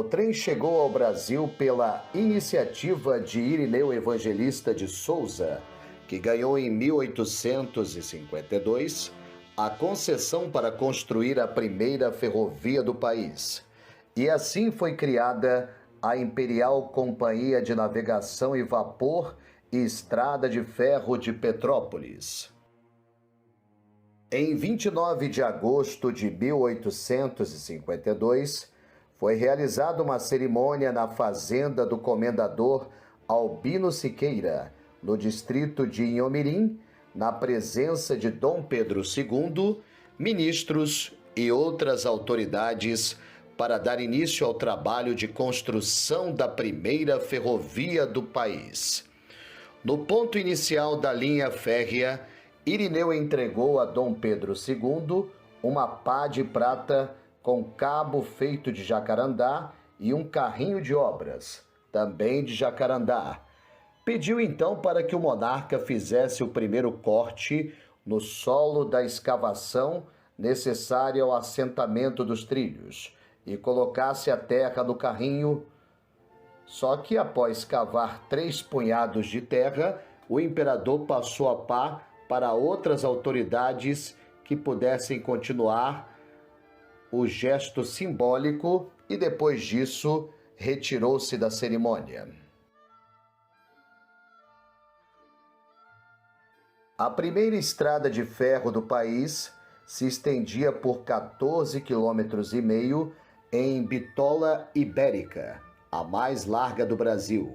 O trem chegou ao Brasil pela iniciativa de Irineu Evangelista de Souza, que ganhou em 1852 a concessão para construir a primeira ferrovia do país. E assim foi criada a Imperial Companhia de Navegação e Vapor e Estrada de Ferro de Petrópolis. Em 29 de agosto de 1852, foi realizada uma cerimônia na fazenda do comendador Albino Siqueira, no distrito de Inhomirim, na presença de Dom Pedro II, ministros e outras autoridades, para dar início ao trabalho de construção da primeira ferrovia do país. No ponto inicial da linha férrea, Irineu entregou a Dom Pedro II uma pá de prata com cabo feito de jacarandá e um carrinho de obras, também de jacarandá. Pediu então para que o monarca fizesse o primeiro corte no solo da escavação necessária ao assentamento dos trilhos e colocasse a terra no carrinho. Só que após cavar 3 punhados de terra, o imperador passou a pá para outras autoridades que pudessem continuar o gesto simbólico e depois disso retirou-se da cerimônia. A primeira estrada de ferro do país se estendia por 14,5 km em Bitola Ibérica, a mais larga do Brasil.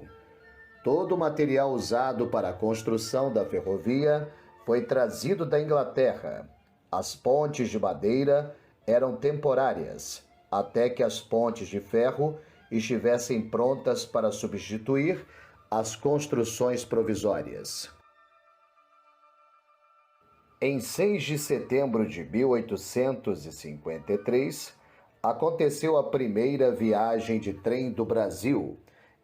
Todo o material usado para a construção da ferrovia foi trazido da Inglaterra. As pontes de madeira eram temporárias, até que as pontes de ferro estivessem prontas para substituir as construções provisórias. Em 6 de setembro de 1853, aconteceu a primeira viagem de trem do Brasil.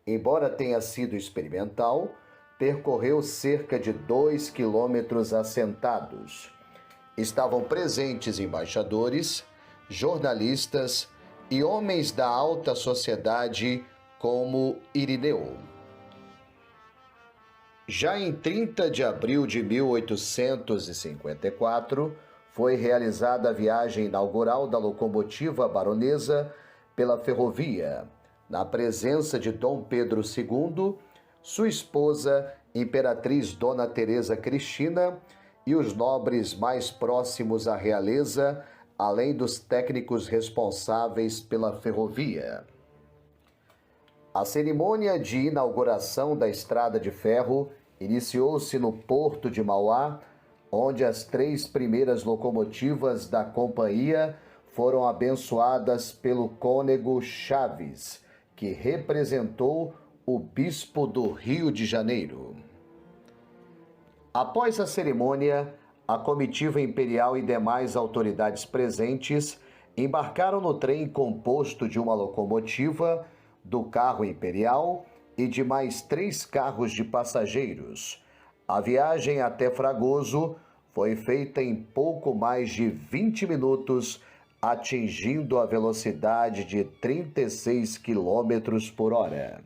Embora tenha sido experimental, percorreu cerca de 2 quilômetros assentados. Estavam presentes embaixadores, jornalistas e homens da alta sociedade como Irineu. Já em 30 de abril de 1854, foi realizada a viagem inaugural da locomotiva baronesa pela ferrovia, na presença de Dom Pedro II, sua esposa, Imperatriz Dona Teresa Cristina, e os nobres mais próximos à realeza, além dos técnicos responsáveis pela ferrovia. A cerimônia de inauguração da estrada de ferro iniciou-se no Porto de Mauá, onde as 3 primeiras locomotivas da companhia foram abençoadas pelo cônego Chaves, que representou o bispo do Rio de Janeiro. Após a cerimônia, a comitiva imperial e demais autoridades presentes embarcaram no trem composto de uma locomotiva, do carro imperial e de mais 3 carros de passageiros. A viagem até Fragoso foi feita em pouco mais de 20 minutos, atingindo a velocidade de 36 km por hora.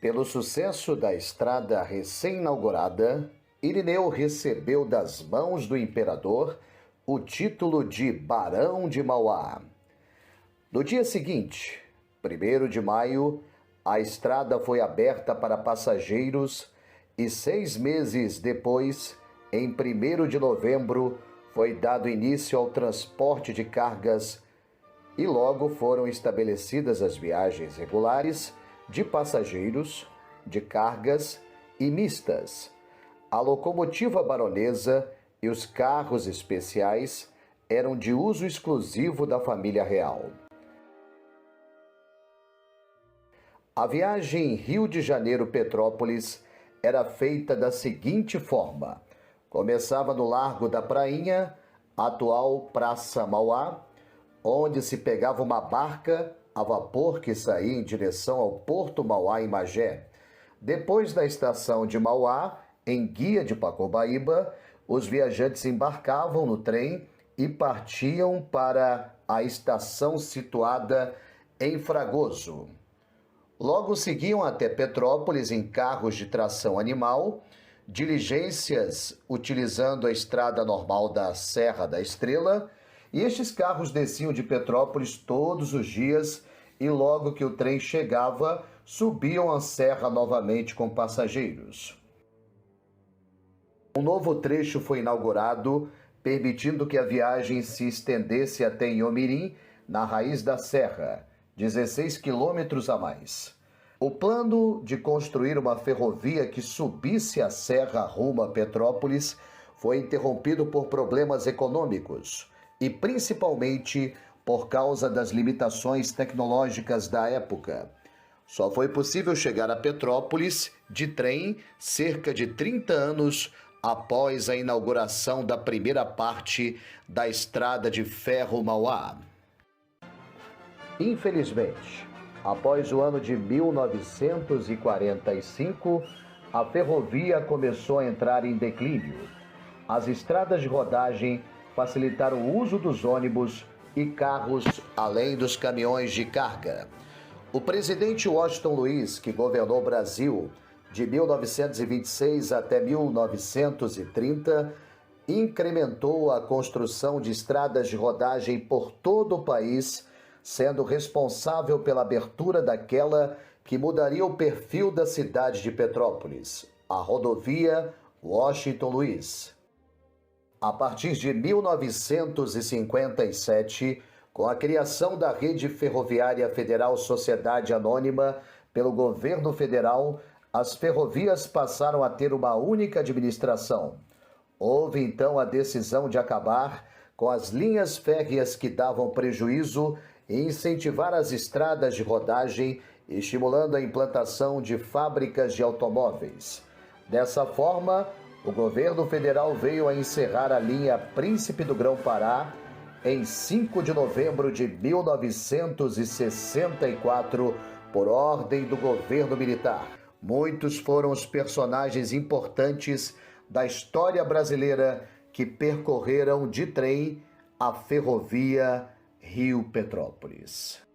Pelo sucesso da estrada recém-inaugurada, Irineu recebeu das mãos do imperador o título de Barão de Mauá. No dia seguinte, 1º de maio, a estrada foi aberta para passageiros e 6 meses depois, em 1º de novembro, foi dado início ao transporte de cargas e logo foram estabelecidas as viagens regulares de passageiros, de cargas e mistas. A locomotiva baronesa e os carros especiais eram de uso exclusivo da família real. A viagem Rio de Janeiro-Petrópolis era feita da seguinte forma: começava no Largo da Prainha, atual Praça Mauá, onde se pegava uma barca a vapor que saía em direção ao Porto Mauá, em Magé. Depois da estação de Mauá, em Guia de Pacobaíba, os viajantes embarcavam no trem e partiam para à estação situada em Fragoso. Logo seguiam até Petrópolis em carros de tração animal, diligências utilizando a estrada normal da Serra da Estrela, e estes carros desciam de Petrópolis todos os dias e logo que o trem chegava, subiam a serra novamente com passageiros. Um novo trecho foi inaugurado, permitindo que a viagem se estendesse até Inhomirim, na raiz da serra, 16 quilômetros a mais. O plano de construir uma ferrovia que subisse a serra rumo a Petrópolis foi interrompido por problemas econômicos e principalmente por causa das limitações tecnológicas da época. Só foi possível chegar a Petrópolis de trem cerca de 30 anos após a inauguração da primeira parte da Estrada de Ferro Mauá. Infelizmente, após o ano de 1945, a ferrovia começou a entrar em declínio. As estradas de rodagem facilitaram o uso dos ônibus e carros, além dos caminhões de carga. O presidente Washington Luiz, que governou o Brasil de 1926 até 1930, incrementou a construção de estradas de rodagem por todo o país, sendo responsável pela abertura daquela que mudaria o perfil da cidade de Petrópolis, a rodovia Washington Luiz. A partir de 1957, com a criação da Rede Ferroviária Federal Sociedade Anônima pelo governo federal, as ferrovias passaram a ter uma única administração. Houve então a decisão de acabar com as linhas férreas que davam prejuízo e incentivar as estradas de rodagem, estimulando a implantação de fábricas de automóveis. Dessa forma, o governo federal veio a encerrar a linha Príncipe do Grão-Pará em 5 de novembro de 1964, por ordem do governo militar. Muitos foram os personagens importantes da história brasileira que percorreram de trem a ferrovia Rio-Petrópolis.